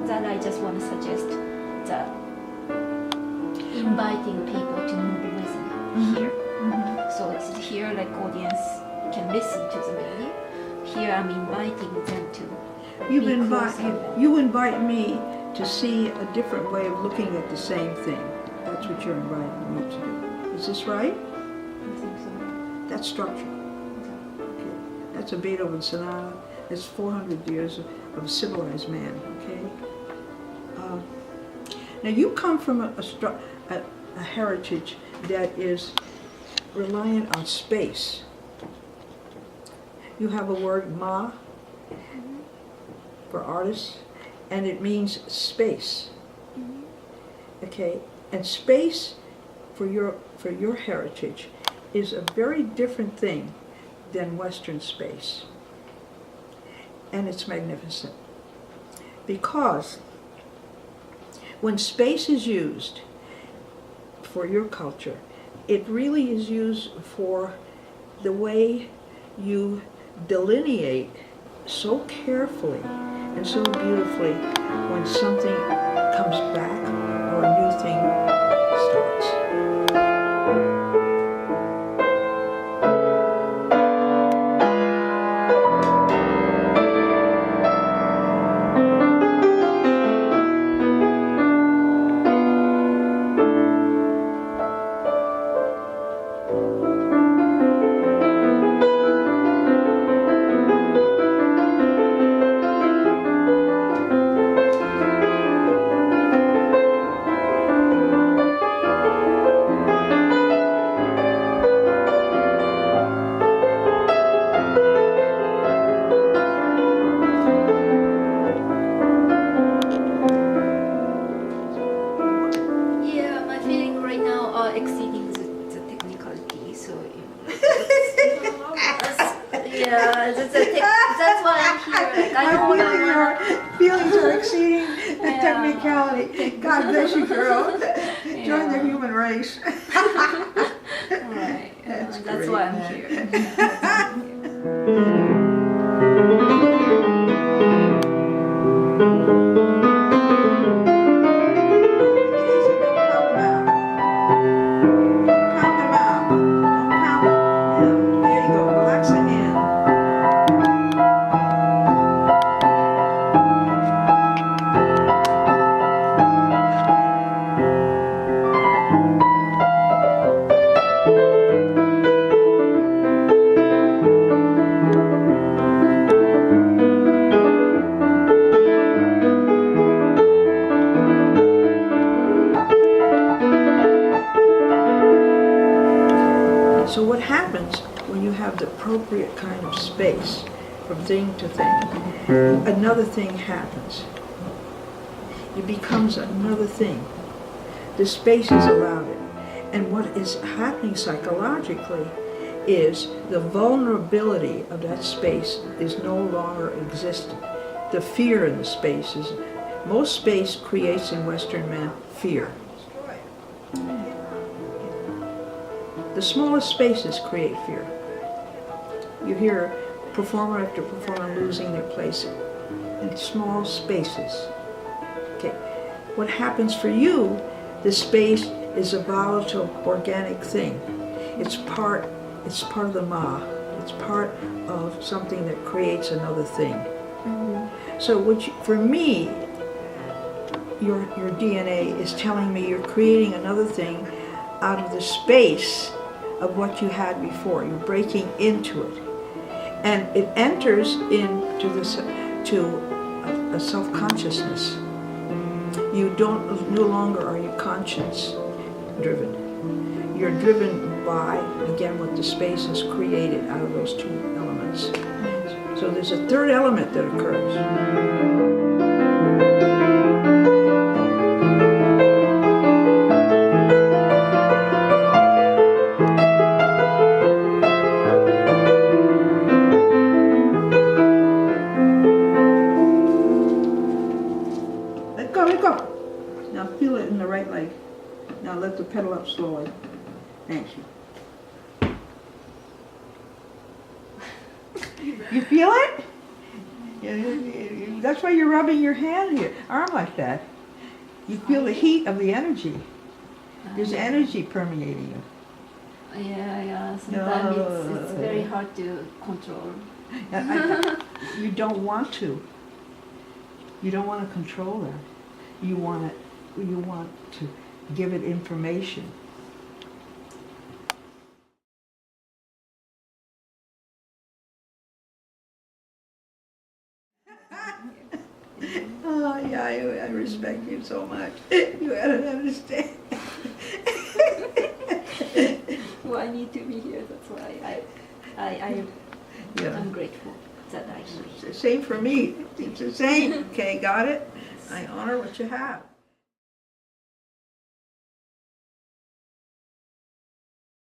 that I just want to suggest the inviting people to move with me here. So it's here like audience can listen to the melody. Here I'm inviting them to You invite me to see a different way of looking at the same thing. That's what you're inviting me to do. Is this right? I think so. That's structure. Okay. That's a Beethoven sonata. That's 400 years of civilized man. Okay. Now you come from a heritage that is reliant on space. You have a word ma for artists, and it means space. Okay, and space for your heritage is a very different thing than Western space, and it's magnificent because when space is used for your culture, it really is used for the way you delineate so carefully and so beautifully when something comes back or a new thing starts. That's why I'm here. Like, I don't want to. Your feelings are exceeding the technicality. God bless you, girl. Join the human race. Right. That's why I'm here. So what happens when you have the appropriate kind of space from thing to thing? Another thing happens. It becomes another thing. The space is allowed it. And what is happening psychologically is the vulnerability of that space is no longer existent. The fear in the space is, most space creates in Western man fear. The smallest spaces create fear. You hear performer after performer losing their place in small spaces. Okay, what happens for you, the space is a volatile, organic thing. It's part of the ma. It's part of something that creates another thing. So for me, your DNA is telling me you're creating another thing out of the space of what you had before. You're breaking into it, and it enters into a self-consciousness. You no longer are you conscience driven. You're driven by, again, what the space has created out of those two elements. So there's a third element that occurs. Let go. Now feel it in the right leg. Now let the pedal up slowly. Thank you. You feel it? That's why you're rubbing your hand here, arm like that. You feel the heat of the energy. There's energy permeating you. Yeah. Sometimes it's very hard to control. You don't want to. You don't want to control that. You want to give it information. Oh yeah, I respect you so much. You gotta understand. Well, I need to be here. That's why I'm grateful that I can be here. It's the same for me. It's the same. Okay, got it? I honor what you have.